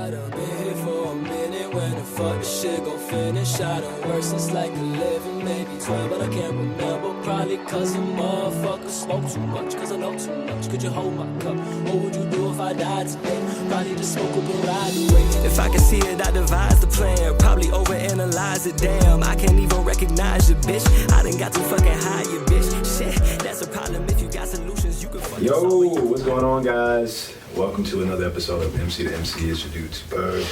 I done been here for a minute. When the fuck this shit gon' finish? I done worked since like 11, maybe 12, but I can't remember. Probably cause a motherfucker smoke too much, cause I know too much. Could you hold my cup? What would you do if I died today? Probably just smoke up and ride away. If I could see it, I devise the plan. Probably overanalyze it, damn. I can't even recognize you, bitch. I done got too fucking high, you bitch. Shit, that's a problem. If you got solutions, you can fucking Yo, what's going on, guys? Welcome to another episode of MC2MC. It's your dude, Spur.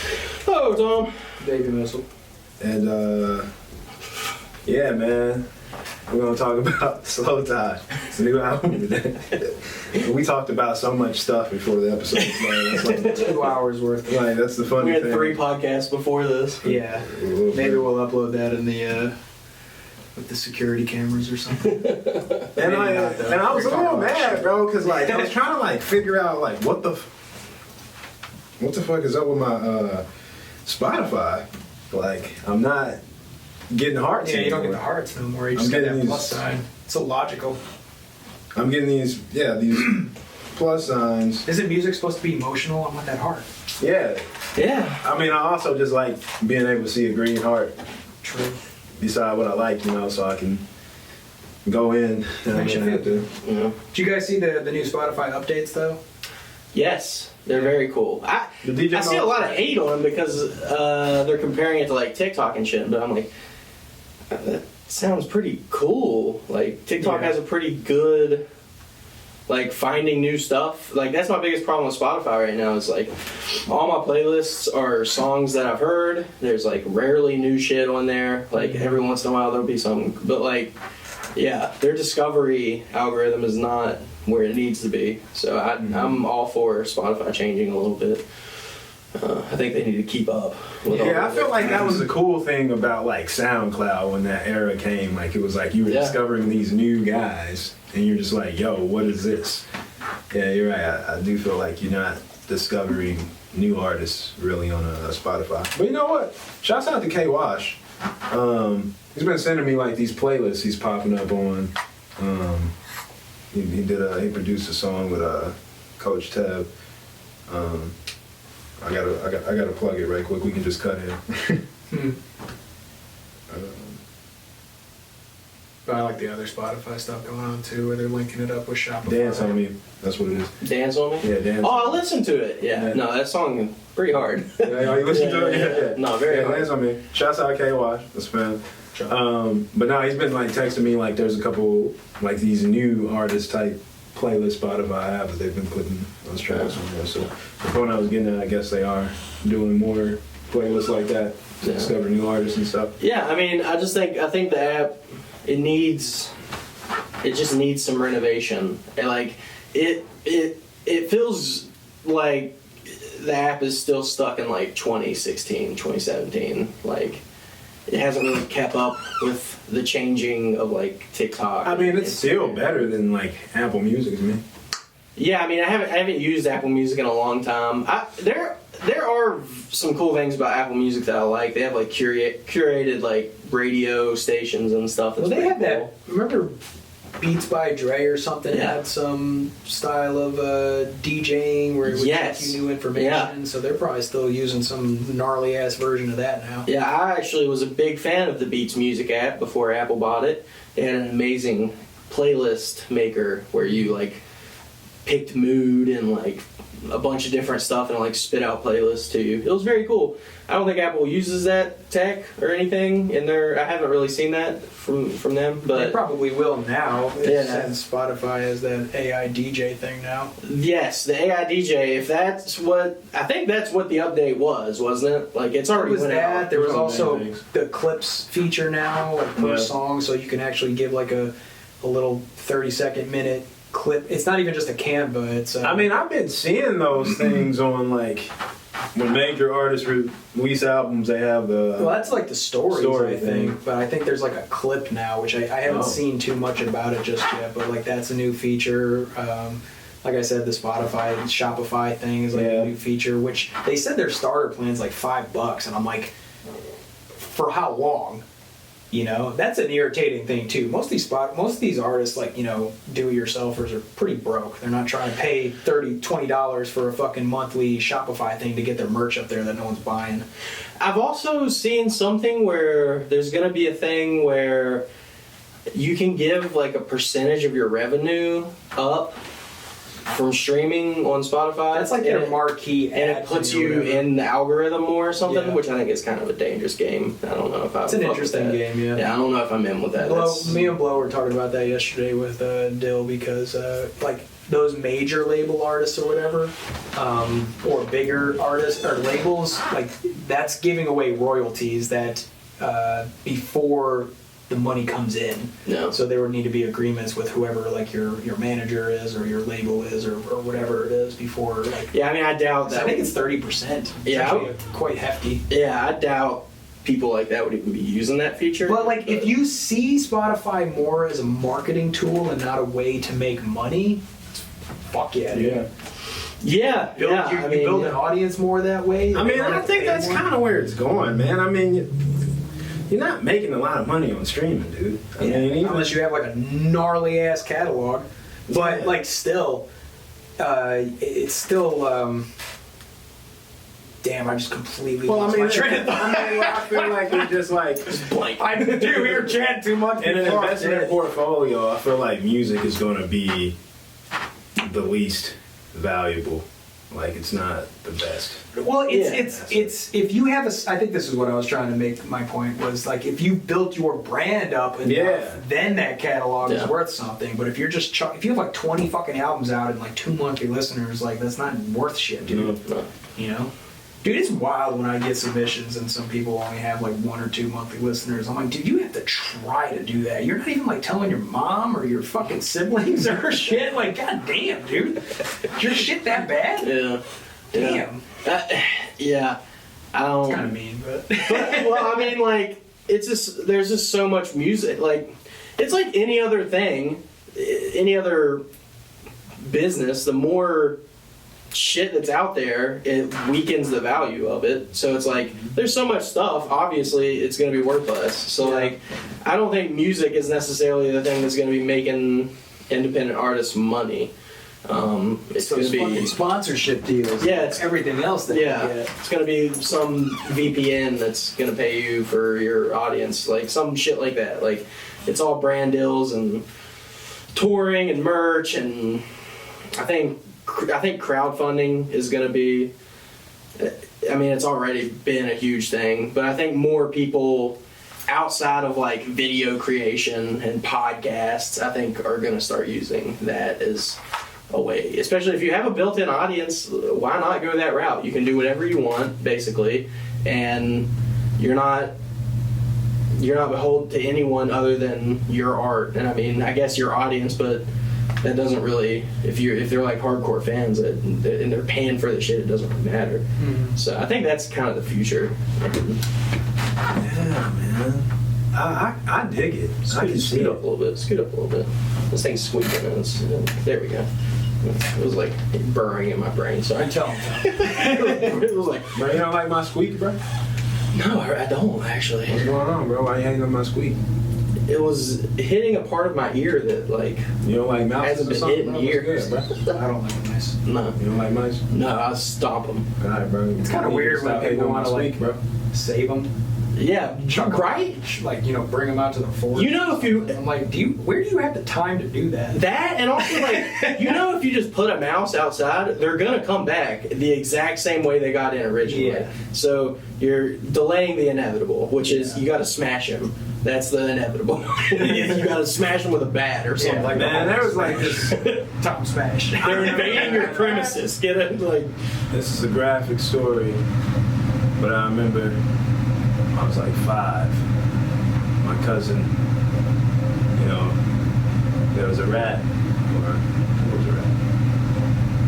Hello, Tom. Davey Missile. And, yeah, man. We're going to talk about Slowthai. It's a new album today. We talked about so much stuff before the episode started. That's like 2 hours worth. Like, that's the funny thing. thing. We had 3 podcasts before this. Yeah. Maybe we'll upload that in the, with the security cameras or something. And I was a little mad, bro, because, like, I was trying to, like, figure out, like, what the fuck is up with my, Spotify? Like, I'm not getting hearts anymore. You don't get the hearts no more. You just get that plus sign. It's so logical. I'm getting these plus signs. Isn't music supposed to be emotional? I want that heart. Yeah. Yeah. I mean, I also just like being able to see a green heart. True. Beside what I like, so I can go in and I don't have to. Did you guys see the new Spotify updates, though? Yes. They're very cool. I see a lot of hate on them because they're comparing it to like TikTok and shit, but I'm like, that sounds pretty cool. Like TikTok has a pretty good, like, finding new stuff. Like that's my biggest problem with Spotify right now is like all my playlists are songs that I've heard. There's like rarely new shit on there. Like every once in a while there'll be something, but like, yeah, their discovery algorithm is not where it needs to be. So I'm all for Spotify changing a little bit. I think they need to keep up with all I feel like that was the cool thing about like SoundCloud when that era came. Like it was like you were discovering these new guys and you're just like, yo, what is this? Yeah, you're right. I do feel like you're not discovering new artists really on Spotify. But you know what? Shouts out to K Wash. He's been sending me like these playlists he's popping up on. He produced a song with Coach Teb. I gotta plug it right quick. We can just cut in. But I like the other Spotify stuff going on too, where they're linking it up with Shopify. Dance on Me. That's what it is. Dance on Me? Yeah, Dance. Oh, I listened to it. Yeah. No, that song is pretty hard. Yeah, you listen to it? Yeah. No, very hard. Dance on Me. Shouts out K Wash. That's fan. But no, he's been like texting me like there's a couple like these new artist type playlist Spotify have that they've been putting those tracks on there. So the point I was getting at, I guess they are doing more playlists like that to discover new artists and stuff. Yeah, I mean, I think the app it just needs some renovation. And like it feels like the app is still stuck in like 2016, 2017. Like it hasn't really kept up with the changing of like TikTok. I mean, it's still better than like Apple Music to me. Yeah, I mean, I haven't used Apple Music in a long time. There are some cool things about Apple Music that I like. They have like curated like radio stations and stuff. Well, they have that. Remember Beats by Dre or something had some style of DJing where it would get you new information. Yeah. So they're probably still using some gnarly ass version of that now. Yeah, I actually was a big fan of the Beats Music app before Apple bought it. They had an amazing playlist maker where you like picked mood and like a bunch of different stuff and like spit out playlists to you. It was very cool. I don't think Apple uses that tech or anything in there. I haven't really seen that from them, but they probably will now. Since Spotify has that AI DJ thing now. Yes, the AI DJ. If that's what I think that's what the update was, wasn't it? Like it's already went out. There was also the clips feature now, like per song, so you can actually give like a little 30-second minute clip. It's not even just a Canva. It's I mean, I've been seeing those things on like when major artists release albums, they have the well, that's like the story I think. But I think there's like a clip now, which I haven't seen too much about it just yet. But like that's a new feature. Like I said, the Shopify thing is like a new feature, which they said their starter plan's like $5, and I'm like, for how long? You know, that's an irritating thing too. Most of these artists, like, you know, do-it-yourselfers are pretty broke. They're not trying to pay $20 for a fucking monthly Shopify thing to get their merch up there that no one's buying. I've also seen something where there's going to be a thing where you can give like a percentage of your revenue up from streaming on Spotify. That's like their marquee ad. And it puts you in the algorithm more or something, which I think is kind of a dangerous game. I don't know if I. It's an interesting game, yeah. Yeah, I don't know if I'm in with that. Me and Blow were talking about that yesterday with Dill because like those major label artists or whatever, or bigger artists or labels, like that's giving away royalties that before the money comes in. No. So there would need to be agreements with whoever like your manager is or your label is or whatever it is before like. Yeah, I mean, I doubt that. I think it's 30%. Yeah, actually quite hefty. Yeah, I doubt people like that would even be using that feature. But like, if you see Spotify more as a marketing tool and not a way to make money, fuck yeah, dude. Yeah, You build an audience more that way. I mean, I think that's kind of where it's going, man. I mean, you're not making a lot of money on streaming, dude. I mean, even unless you have like a gnarly ass catalog, but like still, it's still. Damn, I just completely lost my train of thought. I feel like it's just like blank. I do. We were chatting too much. In an investment portfolio, I feel like music is going to be the least valuable. Like, it's not the best. Well, it's if you have I think this is what I was trying to make. My point was like if you built your brand up enough, then that catalog is worth something. But if you're just if you have like 20 fucking albums out and like 2 monthly listeners, like that's not worth shit, dude. No. You know. Dude, it's wild when I get submissions and some people only have like 1 or 2 monthly listeners. I'm like, dude, you have to try to do that. You're not even like telling your mom or your fucking siblings or shit. Like, goddamn, dude. Is your shit that bad? Yeah. Damn. Yeah. I don't. It's kind of mean, but. Well, I mean, like, it's just, there's just so much music. Like, it's like any other thing, any other business, the more shit that's out there, it weakens the value of it. So it's like there's so much stuff, obviously it's going to be worth less. So like I don't think music is necessarily the thing that's going to be making independent artists money. It's going to be sponsorship deals. Yeah, it's everything else that it's going to be some VPN that's going to pay you for your audience, like some shit like that. Like it's all brand deals and touring and merch, and I think crowdfunding is going to be, I mean, it's already been a huge thing, but I think more people outside of like video creation and podcasts, I think are going to start using that as a way, especially if you have a built-in audience. Why not go that route? You can do whatever you want, basically, and you're not beholden to anyone other than your art. And I mean, I guess your audience, but that doesn't really, if they're like hardcore fans and they're paying for the shit, it doesn't really matter. Mm-hmm. So I think that's kind of the future. Yeah, man. I dig it. I can scoot up a little bit. Scoot up a little bit. This thing's squeaking. There we go. It was like burrowing in my brain. Sorry. Tell him. It was like, bro, you don't like my squeak, bro? No, I don't actually. What's going on, bro? Why you hanging on my squeak? It was hitting a part of my ear that like you don't like mice hasn't been hitting years. I don't like mice. No. You don't like mice? No, I stomp them. God, bro. It's kind of weird when people want to like save them. Yeah, right. Like, you know, bring them out to the forest. You know, if you, I'm like, where do you have the time to do that? That, and also like, you know, if you just put a mouse outside, they're gonna come back the exact same way they got in originally. Yeah. So you're delaying the inevitable, which is you got to smash them. That's the inevitable. You got to smash them with a bat or something. Like man, there was like this top smash. They're invading your premises. Get it? Like, this is a graphic story, but I remember I was like 5. My cousin, you know, there was a rat, or what was a rat?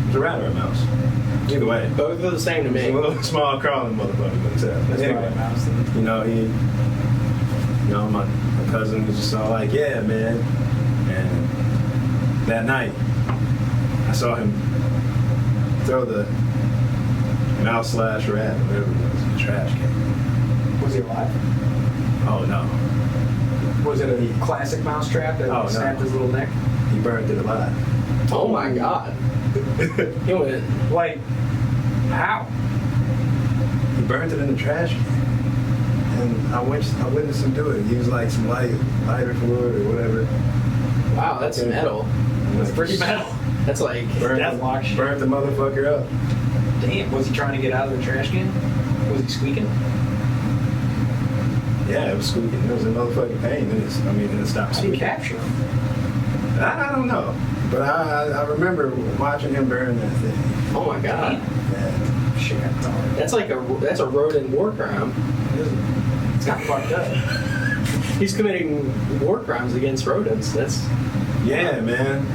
It was a rat or a mouse. Either way. Both are the same to me. A little small crawling motherfucker, but That's anyway, probably a mouse then. you know, my cousin was just all like, yeah, man. And that night, I saw him throw the mouse / rat, whatever it was, in the trash can. Was he alive? Oh, no. Was it a classic mousetrap that snapped his little neck? He burned it alive. Oh my god. He went. Like, how? He burned it in the trash can. And I witnessed him do it. He used like some lighter fluid or whatever. Wow, that's metal. That's pretty metal. That's like Burnt the motherfucker up. Damn, was he trying to get out of the trash can? Was he squeaking? Yeah, it was squeaking. It was in motherfucking pain. It stopped How do you squeaking. capture him? I don't know. But I remember watching him burn that thing. oh my god. Yeah. Shit, That's like that's a rodent war crime. it's got fucked up. He's committing war crimes against rodents. That's Yeah, man.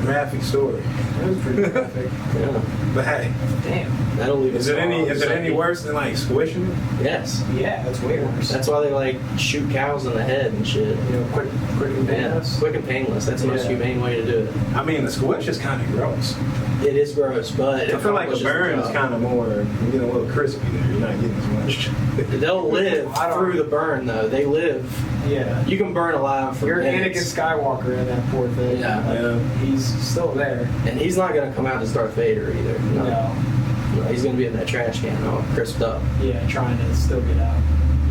Graphic story. It was pretty graphic. yeah. But hey, Damn. That'll leave. is it any worse than like squishing it? Yes. Yeah, that's way worse. That's why they like shoot cows in the head and shit. You know, quick and Yeah, painless. quick and painless. That's the most Yeah. humane way to do it. I mean, the squish is kind of gross. It is gross, but I feel like the burn is kind of more, you're getting a little crispy there. You're not getting as much. They'll live I don't- through the burn though. They live. Yeah. You can burn alive for You're Anakin minutes. Skywalker in that poor thing. Yeah. Yeah. He's still there. And he's not gonna come out as Darth Vader either. No. No. No, he's gonna be in that trash can all crisped up. Yeah, trying to still get out.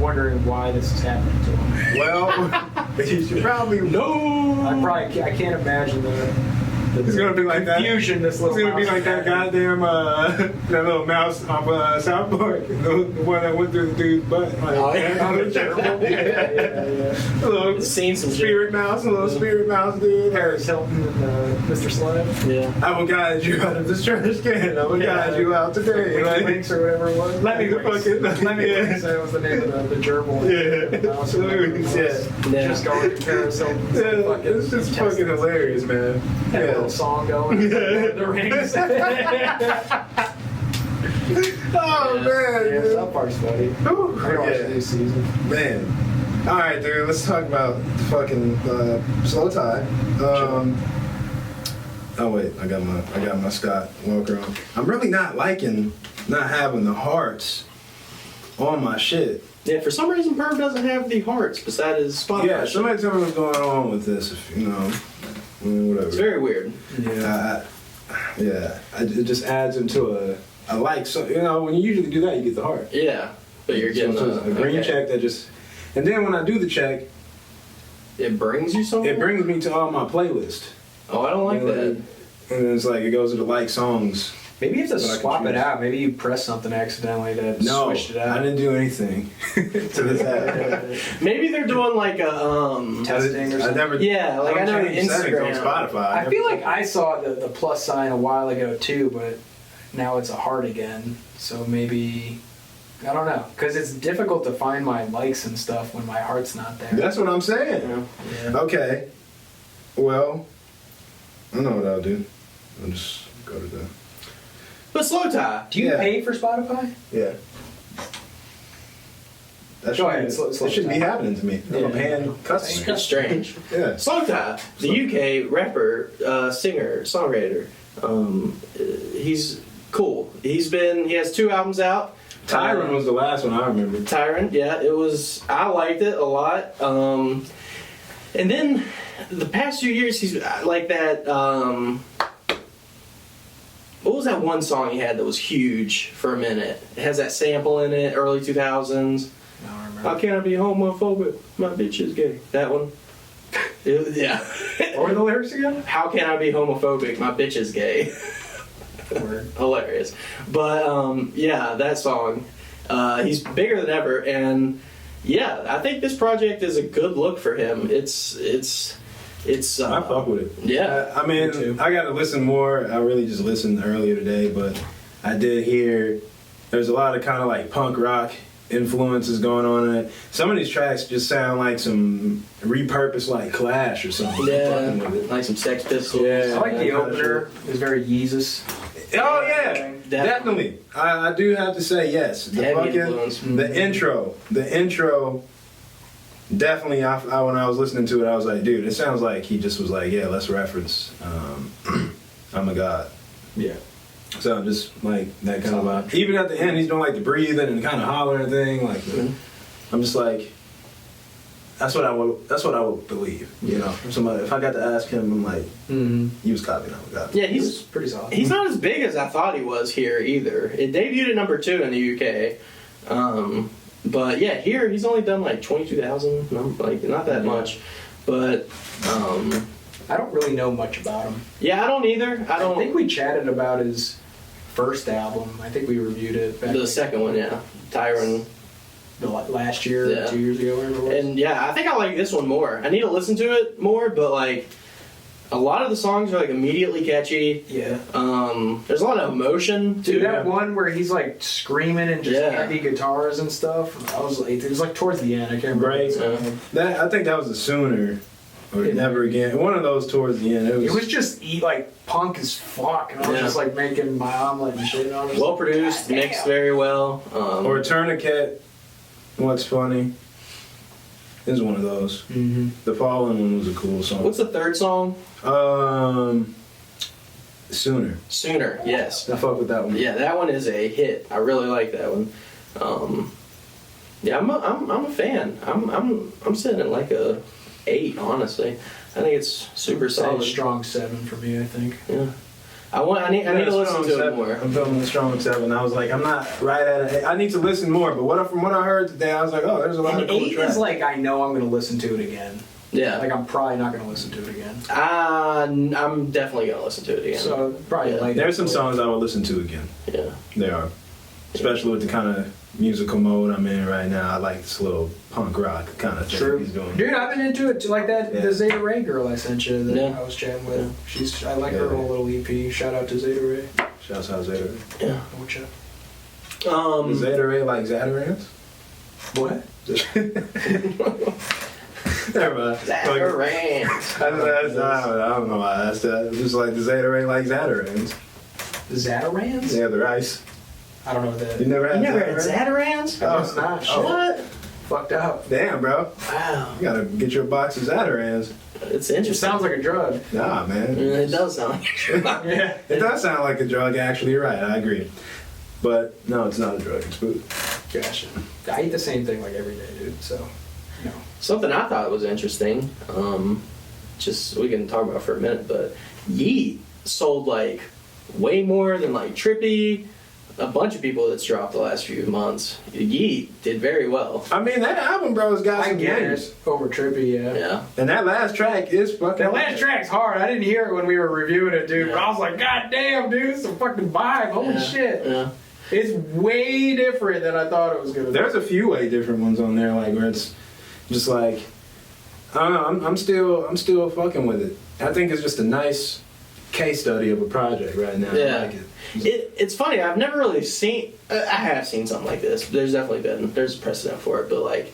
Wondering why this is happening to him. Well, you should probably I can't imagine the It's gonna be like that. confusion this little It's gonna be mouse like that had. goddamn that little mouse off South Park, the one that went through the dude's butt. Like, Oh, yeah. that was terrible. Yeah. A little Seen some shit. spirit mouse, a little spirit mouse dude. Paris Hilton and Mr. Sled. Yeah. I will guide you out of this trash can. I will guide you out today. Winky Like, Winks or whatever it was. Let me fucking- Let me yeah. That was the name of the gerbil. Yeah. The mouse or whatever it was. Yeah. Yeah. Just going to Paris Hilton's yeah, fucking it's just fucking hilarious, man. Had a little song going. Yeah. The rings. Oh man, Yeah, dude. South Park's funny. Whew. I watched Yeah. the new season. Man. All right, dude. Let's talk about the fucking Slowthai. Oh wait, I got my Scott Walker on. I'm really not liking not having the hearts on my shit. Yeah, for some reason Perv doesn't have the hearts beside his Spotify. Yeah, shit. somebody tell me what's going on with this. If you know, I mean, whatever. It's very weird. It just adds into a like. So you know, when you usually do that, you get the heart. Yeah, but you're getting So it's a green okay. check that just. And then when I do the check, It brings you somewhere? it brings me to all my playlist. Oh, I don't like You know, that. And it's like it goes to the like songs. Maybe you have to But I can swap it choose. out. Maybe you pressed something accidentally that No, switched it out. I didn't do anything to this app. Maybe they're doing like a Testing or I something. never. Yeah, like I know changed settings on Instagram. Spotify. I feel like I saw the plus sign a while ago too, but now it's a heart again. So maybe I don't know, because it's difficult to find my likes and stuff when my heart's not there. That's what I'm saying. Yeah. Okay. Well, I know what I'll do. I'll just go to the. But Slowthai. Do you Yeah. pay for Spotify? Yeah. That Go ahead, shouldn't slow be down. happening to me. I'm Yeah. a paying customer. That's strange. Yeah. Slowthai, the UK rapper, singer, songwriter. He's cool. He has 2 albums out. Tyron was the last one I remember. Tyrant, yeah, it was. I liked it a lot. And then the past few years, he's like that. What was that one song he had that was huge for a minute? It has that sample in it, early 2000s. I don't remember. How can I be homophobic? My bitch is gay. That one. Yeah. What were the lyrics again? How can I be homophobic? My bitch is gay. Word. Hilarious. But yeah, that song. He's bigger than ever, and yeah, I think this project is a good look for him. It's I fuck with it. Yeah. I mean, Me too. I got to listen more. I really just listened earlier today, but I did hear there's a lot of kind of like punk rock influences going on in it. Some of these tracks just sound like some repurposed like Clash or something. I'm Yeah, fucking with it. like some Sex Pistols. Yeah. I like the Yeah. opener. It was very Yeezus. Oh yeah, definitely. I do have to say yes. The Heavy influence. the intro. Definitely. When I was listening to it, I was like, dude, it sounds like he just was like, yeah, let's reference I'm a God. Yeah. So just like that kind of vibe. Even at the end, he's doing like the breathing and kind of hollering thing. Like, I'm just like, That's what I would believe. You know, from somebody. If I got to ask him, I'm like, he was copying. I was copying. Yeah, he's pretty solid. He's not as big as I thought he was here either. It debuted at number 2 in the UK, but yeah, here he's only done like 22,000. Like not that much, but I don't really know much about him. Yeah, I don't either. I think we chatted about his first album. I think we reviewed it. The second one, yeah, Tyron. The last year, 2 years ago, whatever it was. And yeah, I think I like this one more. I need to listen to it more, but like a lot of the songs are like immediately catchy. Yeah. There's a lot of emotion too. Dude, that one where he's like screaming and just heavy guitars and stuff. It was like towards the end. I can't remember. Right. I think that was the Sooner or Never Again. One of those towards the end. It was just like punk as fuck, and I was just like making my omelet and shit. And I was well produced, mixed very well. Or Tourniquet. What's Funny is one of those. Mm-hmm. The Fallen one was a cool song. What's the third song? Sooner. Sooner, yes. I fuck with that one. Yeah, that one is a hit. I really like that one. Yeah, I'm a fan. I'm sitting at like a 8, honestly. I think it's super solid. Strong 7 for me, I think. Yeah. I need to listen to it more. I'm feeling the strong 7. I was like, I'm not right at it. I need to listen more. But from what I heard today, I was like, oh, there's a lot of cool 8 tracks. is like, I know I'm going to listen to it again. Yeah. Like, I'm probably not going to listen to it again. I'm definitely going to listen to it again. So, probably like... There's some songs I will listen to again. Yeah. There are. Especially with the kind of musical mode I'm in right now. I like this little punk rock kind of thing he's doing. Dude, I've been into it too, like that the Zeta Ray girl I sent you that I was chatting with. I like her whole little EP. Shout out to Zeta Ray. Shouts out Zeta Ray. Yeah. What's up? Is Zeta Ray like Zatarans? What? Never mind. Zatarans. I don't know why that's that. It's just like the Zeta Ray like Zatarans. The Zatarans? Yeah, the rice. I don't know what that is. You never had Zatarans? I guess not. Shit. What? Fucked up. Damn, bro. Wow. You gotta get your box of Zatarans. It's It interesting. sounds like a drug. Nah, man. It does sound like a drug. Yeah. It does sound like a drug, actually. You're right. I agree. But no, it's not a drug. It's food. Gotcha. I eat the same thing like every day, dude. So, no. Something I thought was interesting, just we can talk about for a minute, but Yeet sold like way more than like Trippy, a bunch of people that's dropped the last few months. Yeet did very well. I mean, that album, bro, has got some games. Over Trippy, Yeah. And that last track is fucking... That last track's hard. I didn't hear it when we were reviewing it, dude. But I was like, God damn, dude, it's a fucking vibe. Holy shit. Yeah. It's way different than I thought it was gonna be. There's a few way different ones on there, like where it's just like, I don't know. I'm still fucking with it. I think it's just a nice case study of a project right now. Yeah. I like it. It's funny. I've never really seen. I have seen something like this. There's definitely there's a precedent for it, but like,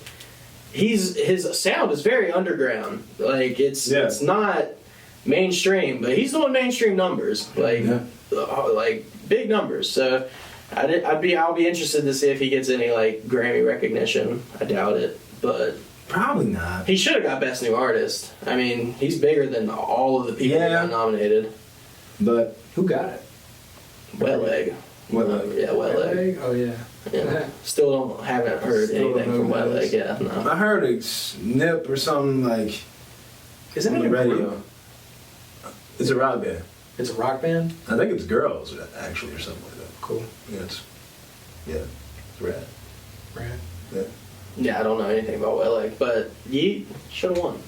his sound is very underground. Like it's not mainstream, but he's doing mainstream numbers. Like like big numbers. So. I'll be interested to see if he gets any like Grammy recognition. I doubt it, but probably not. He should have got Best New Artist. I mean, he's bigger than all of the people that got nominated. But who got it? Wet Leg. Wet Leg. Yeah, Wet Leg. Oh yeah. Yeah. Haven't heard anything from Wet Leg. Yeah, no. I heard a snip or something like. Isn't on it the a radio? group? It's a rock band. It's a rock band. I think it's girls actually or something like that. Cool. Yeah, it's rad. Rad. Yeah. Yeah, I don't know anything about Wet Leg, but Yeet should have won.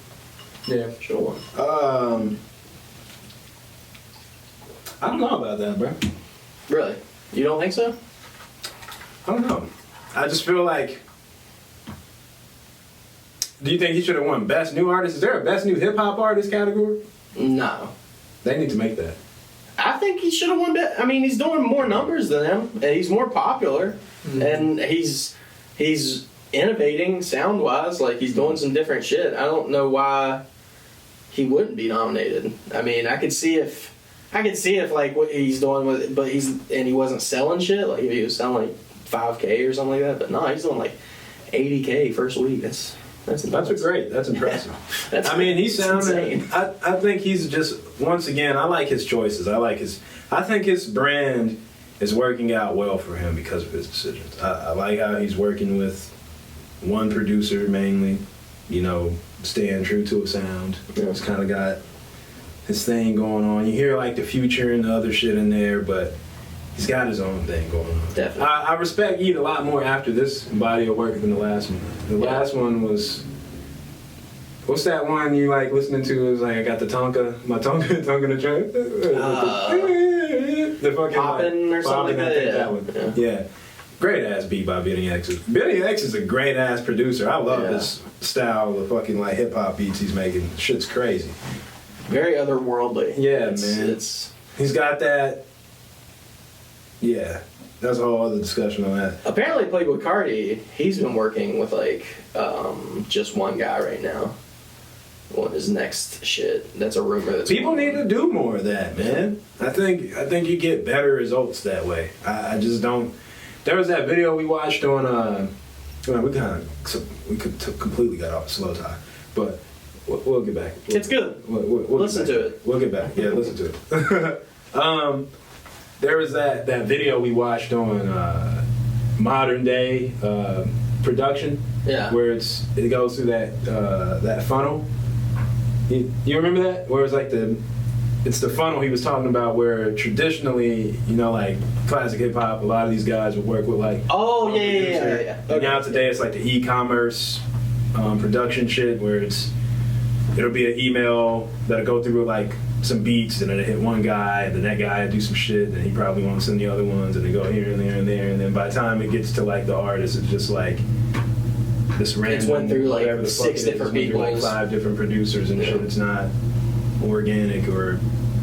Yeah, should have won. I don't know about that, bro. Really? You don't think so? I don't know. I just feel like. Do you think he should have won Best New Artist? Is there a Best New Hip Hop Artist category? No. They need to make that. I think he should have won. I mean, he's doing more numbers than them. And he's more popular, and he's innovating sound wise. Like he's doing some different shit. I don't know why he wouldn't be nominated. I mean, I could see if like what he's doing with it, but he wasn't selling shit. Like if he was selling like 5K or something like that. But no, he's doing like 80K first week. That's great. That's impressive. I mean, he's sounding. I think he's just once again. I like his choices. I think his brand is working out well for him because of his decisions. I like how he's working with one producer mainly, you know, staying true to a sound. He's kind of got his thing going on. You hear like the Future and the other shit in there, but he's got his own thing going on. Definitely. I respect Eat a lot more after this body of work than the last one. The last one was, what's that one you like listening to? It was like, I got the Tonka, my Tonka the track. The fucking Poppin' or something like that. That one. Yeah. Great ass beat by Benny X. Benny X is a great ass producer. I love this style of fucking like hip hop beats he's making. Shit's crazy. Very otherworldly. Yeah, man. He's got that. Yeah, that's a whole other discussion on that. Apparently, Playboy Cardi, he's been working with like just one guy right now on his next shit. That's a rumor. That's people need to do more of that, man. I think you get better results that way. I just don't. There was that video we watched on. We completely got off Slowthai, but we'll get back. It's good. We'll listen to it. We'll get back. Yeah, listen to it. There was that video we watched on modern day production. Yeah. Where it goes through that funnel. You remember that? Where it's like it's the funnel he was talking about, where traditionally, you know, like classic hip hop, a lot of these guys would work with like. Oh yeah. Okay. Now today it's like the e-commerce production shit, where it'll be an email that'll go through like some beats, and then it hit one guy, and then that guy do some shit, and he probably won't send the other ones, and they go here and there and there, and then by the time it gets to like the artist, it's just like this random. It's went through like the 6 different people, like 5 different producers and shit. It's not organic, or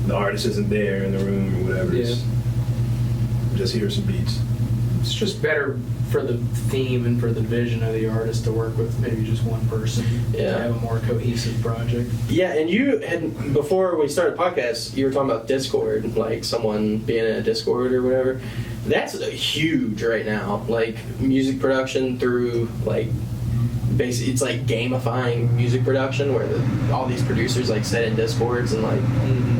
the artist isn't there in the room or whatever. Yeah. It's just hear some beats. It's just better for the theme and for the vision of the artist to work with maybe just one person to have a more cohesive project. Yeah, and you had, before we started the podcast, you were talking about Discord, like someone being in a Discord or whatever. That's huge right now. Like music production through like basically it's like gamifying music production, where all these producers like set in Discords and like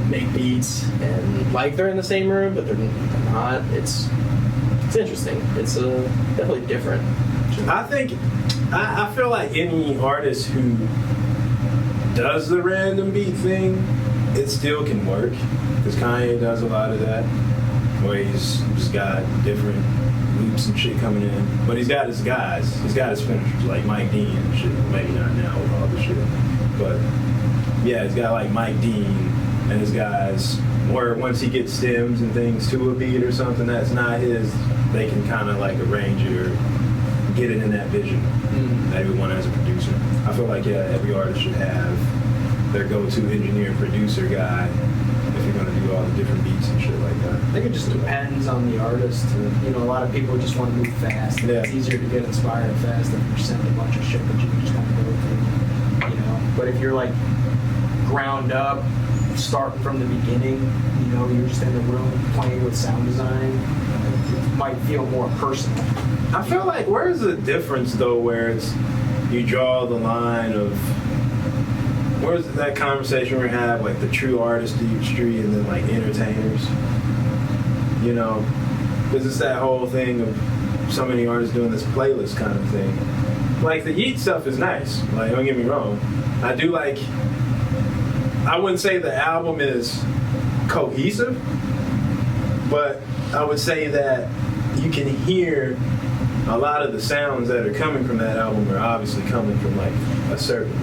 make beats, and like they're in the same room but they're not. It's interesting. It's definitely different. I think I feel like any artist who does the random beat thing, it still can work, because Kanye does a lot of that, where he's just got different loops and shit coming in, but he's got his guys, he's got his finishers like Mike Dean and shit. Maybe not now with all the shit, but yeah, he's got like Mike Dean and his guys, where once he gets stems and things to a beat or something that's not his, they can kind of like arrange it or get it in that vision that everyone has a producer. I feel like every artist should have their go-to engineer producer guy if you're gonna do all the different beats and shit like that. I think it just depends on the artist. You know, a lot of people just want to move fast. Yeah. It's easier to get inspired fast than to send a bunch of shit that you can just kind of go through. You know, but if you're like ground up, starting from the beginning, you know, you're just in the room playing with sound design, it might feel more personal. I feel like, where's the difference though, where it's you draw the line of where's that conversation we have, like the true artistry and then like entertainers, you know, because it's that whole thing of so many artists doing this playlist kind of thing. Like the Yeet stuff is nice, like don't get me wrong, I do like, I wouldn't say the album is cohesive, but I would say that you can hear a lot of the sounds that are coming from that album are obviously coming from like a certain.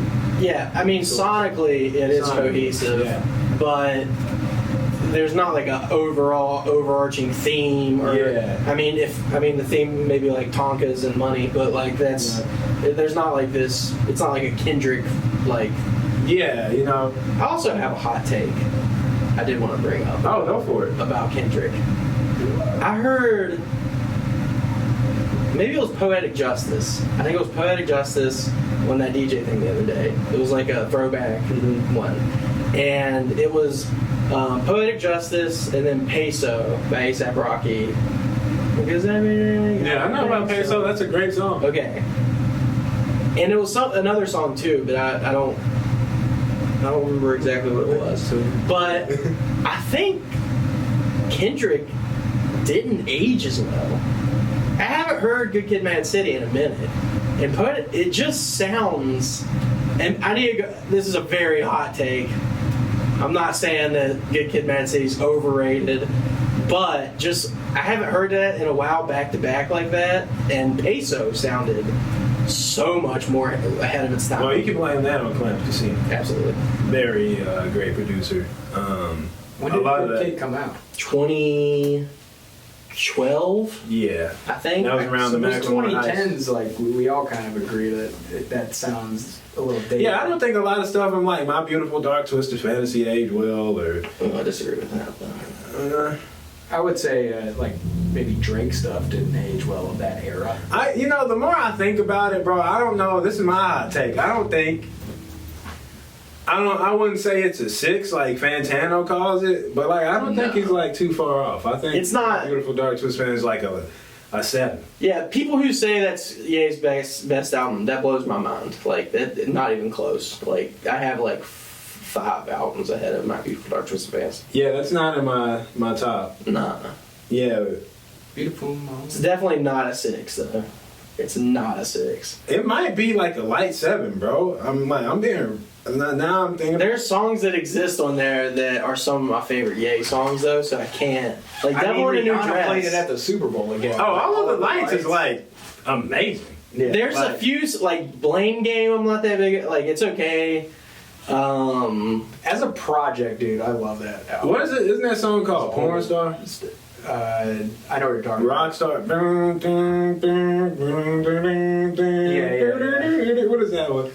Yeah, I mean, sonically it is cohesive, but there's not like a overall overarching theme. Or I mean, the theme maybe like Tonkas and Money, but like there's not like this. It's not like a Kendrick like. Yeah, you know. I also have a hot take I did want to bring up. Oh, go for it. About Kendrick. I heard maybe it was Poetic Justice. I think it was Poetic Justice on that DJ thing the other day. It was like a throwback one. And it was Poetic Justice and then Peso by A$AP Rocky. Because everything. Yeah, I know about Peso. That's a great song. Okay. And it was another song too, but I don't remember exactly what it was. But I think Kendrick didn't age as well. I haven't haven't heard Good Kid, Mad City in a minute, and it just sounds. And I need to go. This is a very hot take. I'm not saying that Good Kid, Mad City is overrated, but just I haven't heard that in a while, back to back like that. And Peso sounded so much more ahead of its time. Well, you can blame that on Clamp Casino. Absolutely. Very great producer. When did Good Kid come out? 2012. Yeah, I think that was around the those Macklemore 2010s. Like we all kind of agree that sounds a little dated. Yeah, I don't think a lot of stuff in like My Beautiful Dark Twisted Fantasy aged well, or. I disagree with that. I would say like maybe Drake stuff didn't age well of that era. The more I think about it, bro, I don't know. This is my hot take. I wouldn't say it's a 6 like Fantano calls it, but like I don't think he's like too far off. I think it's not. Beautiful Dark Twisted Fantasy is like a 7. Yeah, people who say that's Ye's best album, that blows my mind. Like that, not even close. Like I have like 5 albums ahead of My Beautiful Dark Twisted Fantasy. Yeah, that's not in my top. Nah. Yeah. Beautiful Mom. It's definitely not a 6 though. It's not a 6. It might be like a light 7, bro. I'm being. Now I'm thinking. There's songs that exist on there that are some of my favorite Ye songs though, so I can't. Like Devil in a New Dress. Played it at the Super Bowl again. Oh, All of the Lights is like amazing. Yeah. There's a few like Blame Game. I'm not that big. Like it's okay. As a project, dude, I love that album. What is it? Isn't that song called Porn Star? I know what you're talking about. Rockstar. Yeah. What is that one?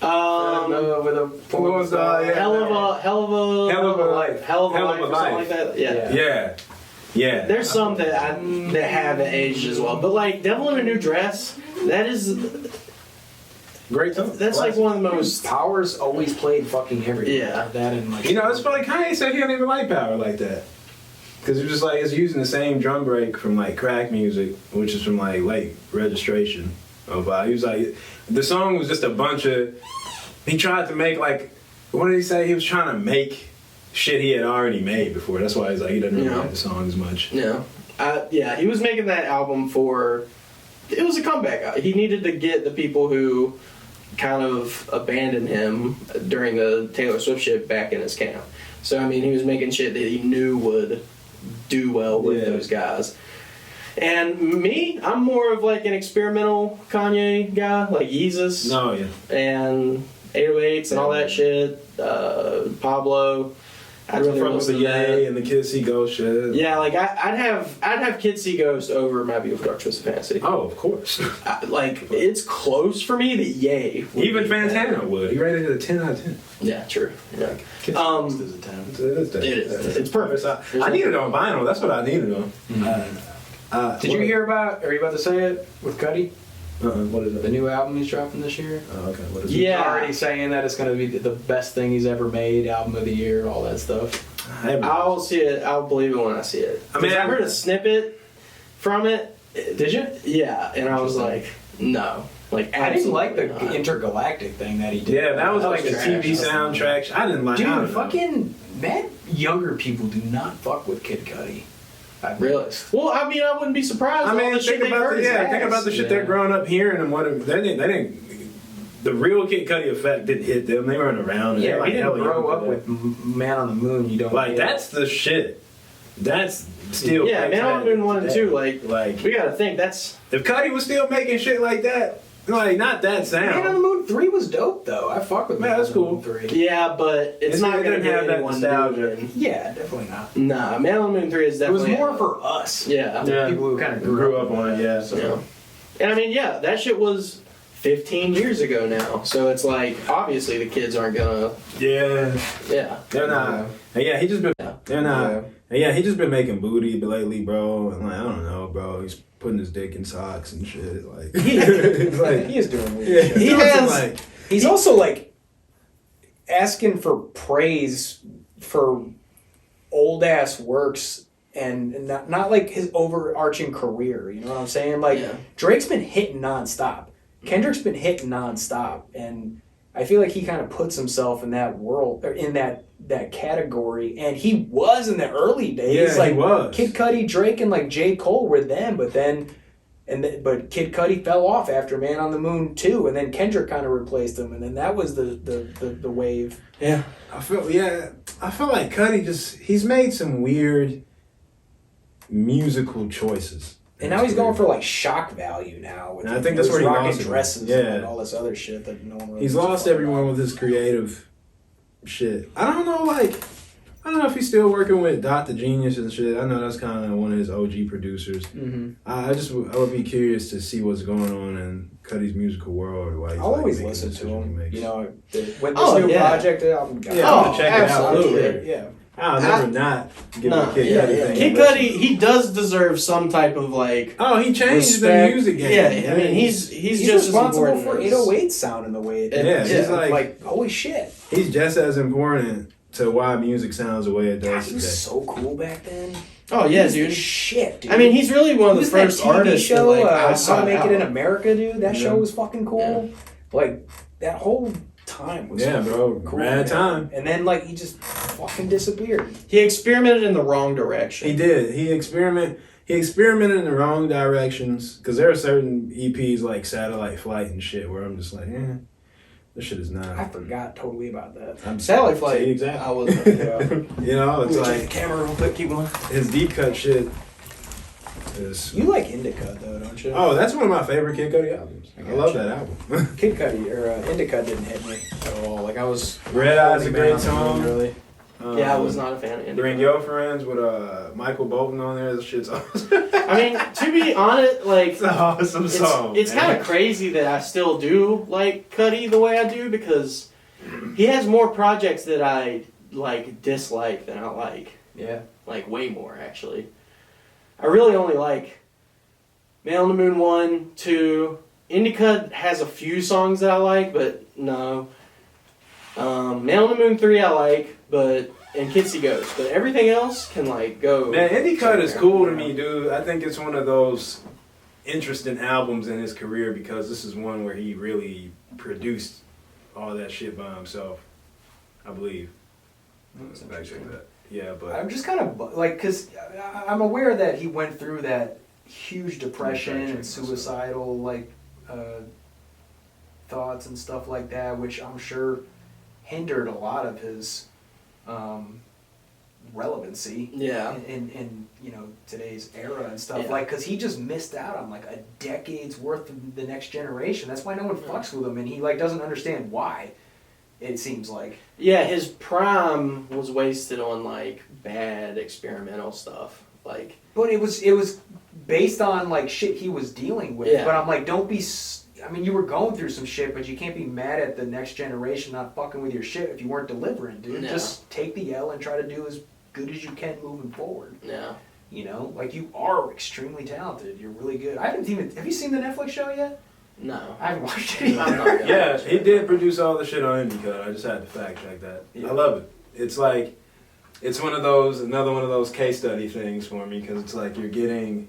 With a porn star. Yeah. Hell of a life, or something like that. Yeah. There's some that haven't aged as well, but like Devil in a New Dress, that is great song. That's like one of the most. Power's always played fucking everything. Yeah. That and like. It's funny. Kanye said he don't even like Power like that. Because it's just like it's using the same drum break from like crack music, which is from like late registration. He was like, the song was just a bunch of. He tried to make like, what did he say? He was trying to make shit he had already made before. That's why he's like he doesn't really like the song as much. Yeah, he was making that album for. It was a comeback. He needed to get the people who kind of abandoned him during the Taylor Swift shit back in his camp. So I mean, he was making shit that he knew would do well with those guys. And me, I'm more of like an experimental Kanye guy, like Yeezus. No, yeah. And 808s and all that shit. Pablo. I'd rather fuck with the listen to that. Ye and the Kids See Ghost shit. Yeah, like I'd have Kids See Ghost over My Beautiful Dark Twisted Fantasy. Oh, of course. Like it's close for me. The Ye. Even Fantano would. He rated it a 10 out of 10. Yeah, true. Yeah. Kids See Ghost is a 10. It is. It is. It's perfect. I need it on vinyl. That's what I needed on. Did you hear about? Are you about to say it with Cudi? What is it? The new album he's dropping this year. Oh, okay. What is it? Yeah. He's already saying that it's going to be the best thing he's ever made, album of the year, all that stuff. I'll see it. I'll believe it when I see it. I heard a snippet from it. Did you? Yeah, and I was like, no. Like I didn't like the not. intergalactic thing that he did. Yeah, that was like a trash. TV soundtrack. I didn't like it. Dude, fucking man, younger people do not fuck with Kid Cudi. Really? Well, I mean, I wouldn't be surprised. I mean, all the shit think about the shit they're growing up hearing and what they didn't. The real Kid Cudi effect didn't hit them. They weren't around. Yeah, like, we didn't grow up with Man on the Moon. You don't like that's the shit. That's still Man on the Moon 1 and 2. Like we gotta think that's if Cudi was still making shit like that. Like not that sound. Man on the Moon 3 was dope though. I fuck with Man, Man that's on the cool. Moon 3. Yeah, but it's not gonna have that anyone nostalgia. doing. Yeah, definitely not. Nah, Man on the Moon 3 is It definitely. was more for us. Yeah. People who kind of grew up on it. Yeah. So. Yeah. And I mean, yeah, that shit was 15 years ago now. So it's like, obviously the kids aren't gonna. Yeah. They're not. Yeah, he just been. They're not. Yeah, he just been making booty lately, bro. And like, I don't know, bro. He's putting his dick in socks and shit. Like, it's like He is doing weird shit. He's also like asking for praise for old ass works and not like his overarching career. You know what I'm saying? Like Drake's been hitting nonstop. Kendrick's been hitting nonstop, and I feel like he kind of puts himself in that world or in that category. And he was in the early days. Yeah, like he was. Kid Cudi, Drake, and like J. Cole were them, but then But Kid Cudi fell off after Man on the Moon 2, and then Kendrick kind of replaced him, and then that was the wave. Yeah, I feel like Cudi he's made some weird musical choices. And now he's going for like shock value now. With I think that's where he rocking lost dresses everyone. and all this other shit that no one really He's lost everyone with his creative shit. I don't know if he's still working with Dr. Genius and shit. I know that's kind of one of his OG producers. Mm-hmm. I would be curious to see what's going on in Cudi's musical world. Why he's I'll always making listen to decisions he him. makes. You know, when this new project album got I'm gonna check it out. absolutely. Yeah. I'll never not give a Kid Cudi thing. Kid Cudi, he does deserve some type of like. Oh, he changed respect. the music game. Yeah, I mean he's just responsible as for important 808 sound in the way it Yeah, is. he's like holy shit. He's just as important to why music sounds the way it God, does he today. was so cool back then. Oh yeah, He was dude. the shit, dude. I mean, he's really one of the He was first that TV artists show, that like I How sought to Make out. It in America, dude. That show Yeah. was fucking cool. Like that whole time was Yeah, bro. cool. Rad time. And then like he just fucking disappeared. He experimented in the wrong direction. He did. He experimented in the wrong directions because there are certain EPs like Satellite Flight and shit where I'm just like, this shit is I not. forgot totally about that. I'm Satellite Flight. Exactly. I was. You know, it's Check the like camera real quick, keep going. his deep cut shit is. You like Indica though, don't you? Oh, that's one of my favorite Kid Cudi albums. I love that album. Kid Cudi or Indica didn't hit me at all. Like I was. Red Eye's a great Man, song. Really. Yeah, I was not a fan of Indica. Bring Your Friends with Michael Bolton on there. This shit's awesome. I mean, to be honest, like It's an awesome song. it's kind of crazy that I still do like Cudi the way I do because he has more projects that I like dislike than I like. Yeah. Like way more actually. I really only like Man on the Moon 1, 2. Indica has a few songs that I like, but no. Man on the Moon 3 I like, and Kitsy Ghost, but everything else can like go. Man, Indie Cut is cool to me, dude. I think it's one of those interesting albums in his career because this is one where he really produced all that shit by himself. I believe. Fact check that. Yeah, but I'm just kind of like, because I'm aware that he went through that huge depression and suicidal like thoughts and stuff like that, which I'm sure hindered a lot of his relevancy. Yeah. In you know today's era and stuff, Yeah. like because he just missed out on like a decade's worth of the next generation. That's why no one fucks with him, and he like doesn't understand why. It seems like. Yeah, his prime was wasted on like bad experimental stuff. Like, But it was based on like shit he was dealing with. Yeah. But I'm like, don't be. I mean, you were going through some shit, but you can't be mad at the next generation not fucking with your shit if you weren't delivering, dude. No. Just take the L and try to do as good as you can moving forward. yeah. You know, like you are extremely talented. You're really good. I haven't even. Have you seen the Netflix show yet? No. I haven't watched it I'm either. not gonna yeah, watch it. he did produce all the shit on Indie Cut. I just had to fact check that. Yeah. I love it. It's like, it's another one of those case study things for me because it's like you're getting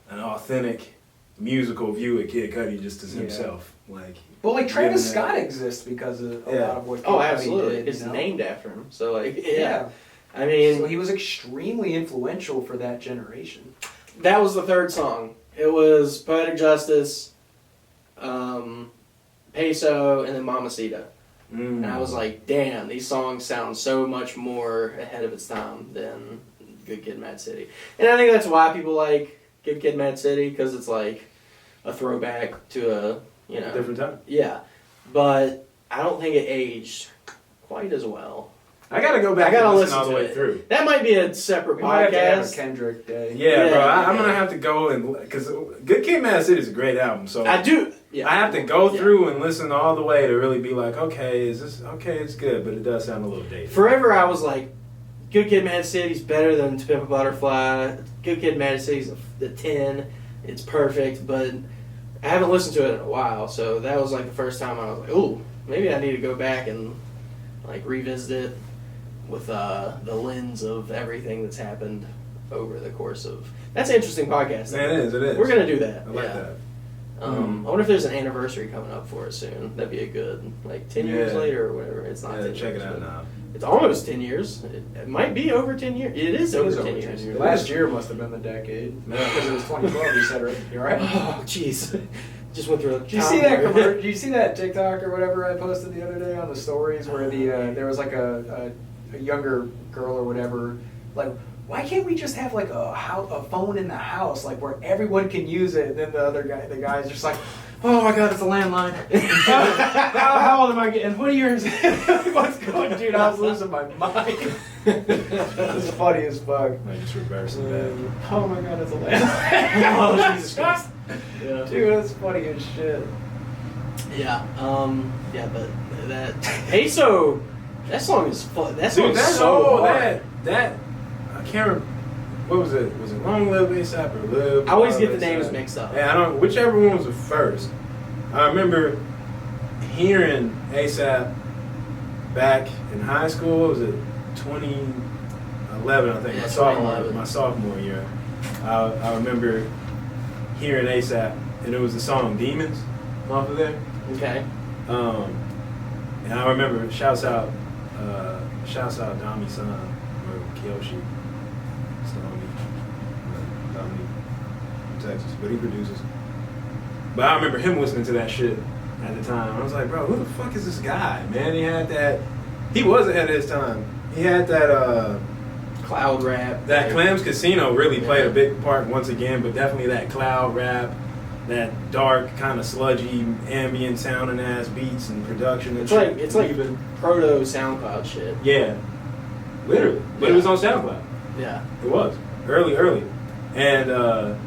an authentic musical view of Kid Cudi just as Yeah. himself. Like, Well, like Travis Given that- Scott exists because of a Yeah. lot of what. Kid Oh, Cudi absolutely. did, It's you know? named after him. So like, Yeah. yeah. I mean, So he was extremely influential for that generation. that was the third song. It was Poetic Justice, Peso, and then Mamacita. And I was like, damn, these songs sound so much more ahead of its time than Good Kid, Mad City. And I think that's why people like Good Kid, Mad City, because it's like a throwback to a, you know. different time. Yeah. But I don't think it aged quite as well. I gotta go back I gotta and listen all the to way it. through. That might be a separate We might have to have a podcast. Kendrick day. Yeah, bro. I'm Yeah. gonna have to go and because Good Kid, Mad City is a great album. So I do. Yeah. I have to go Yeah. through and listen all the way to really be like, okay, is this okay? It's good, but it does sound a little dated. Forever, I was like, Good Kid, Mad City's better than To Pimp a Butterfly. Good Kid, Mad City's a 10. It's perfect, but I haven't listened to it in a while, so that was like the first time I was like, ooh, maybe I need to go back and like revisit it with the lens of everything that's happened over the course of. That's an interesting podcast. Man, it is. We're gonna do that. I like yeah. that. I wonder if there's an anniversary coming up for it soon. That'd be a good, like 10 years Yeah. later or whatever. It's not. Yeah, 10 check it years, out but- now. It's almost 10 years. It might be over 10 years. It is over 10 years. Last year must have been the decade. Because it was 2012, you said, right? You all right? Oh, jeez. Just went through a Did you see that Did you see that TikTok or whatever I posted the other day on the stories where there was like a younger girl or whatever, like, why can't we just have like a phone in the house, like where everyone can use it? And then the guy's just like, oh my god, it's a landline. how old am I getting? What year is it? What's going, dude? I was losing my mind. It's funny as fuck. Like just reversing that. Oh my god, it's a landline. Oh, Jesus Christ. Yeah. Dude, that's funny as shit. Yeah, but that Peso, that song is fun. That song Dude, is so hard. That I can't remember. What was it? Was it Long Live ASAP or Live? I always get the A$AP? names mixed up. Yeah, I don't. Whichever one was the first. I remember hearing ASAP back in high school. What was it 2011? I think Yeah, my sophomore year. I remember hearing ASAP, and it was the song "Demons" off of there. Okay. And I remember shouts out Dami San or Kiyoshi. Texas, but he produces. But I remember him listening to that shit at the time. I was like, bro, who the fuck is this guy, man? He had that. He was ahead of his time. He had that. Cloud rap. That Clams Casino really played a big part once again, but definitely that cloud rap, that dark kind of sludgy ambient sounding ass beats and production. And It's like proto SoundCloud shit. Yeah, literally. But it was on SoundCloud. Yeah. It was early, and